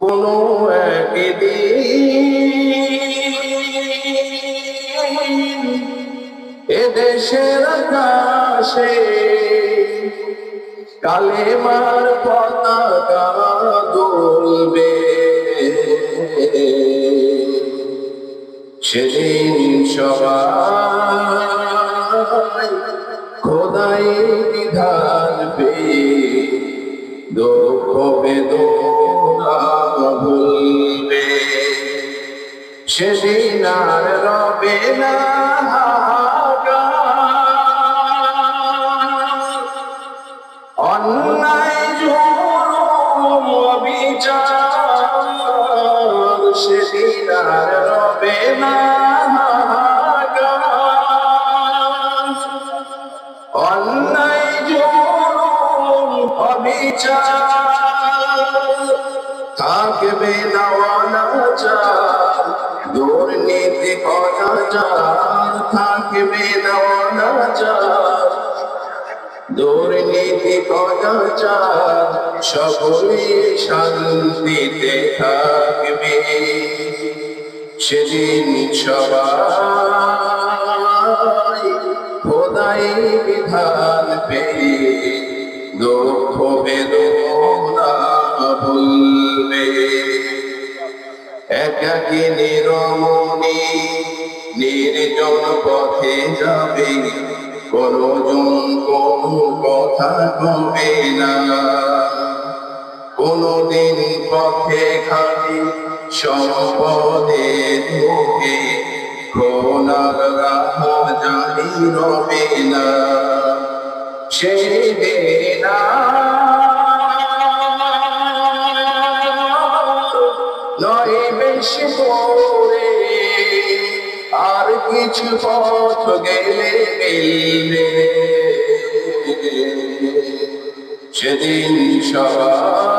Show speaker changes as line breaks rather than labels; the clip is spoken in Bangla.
কোনো একদিন এদেশের আকাশে কালেমার পতাকা দুলবে, সেদিন সবাই খোদাই বিধান পেয়ে দুঃখ বেদনা ভুলবে। সেদিন আর রবে না হাহাকার, অন্যায় জুলুম অবিচার, সেদিন আর রবে না হাহাকার, অন্যায় জুলুম অবিচার, থাকবে না অনাচার, দুর্নীতি অনাচার, থাকবে না অনাচার, দুর্নীতি অনাচার, সকলে শান্তিতে থাকবে। সেদিন সবাই খোদাই বিধান পেয়ে দুঃখ বেদনা ভুলবে। একাকী নিরমণি নির্জন পথে যাবে, কোনজন কোন কথা কবে না, কোনদিন পথে ঘাটে সম্পদের মুখে কোনার রাহা জানি রবে না। সেদিন নয় বেশি পরে আর কিছু পথ গেলে মিলবে, সেদিন সবাই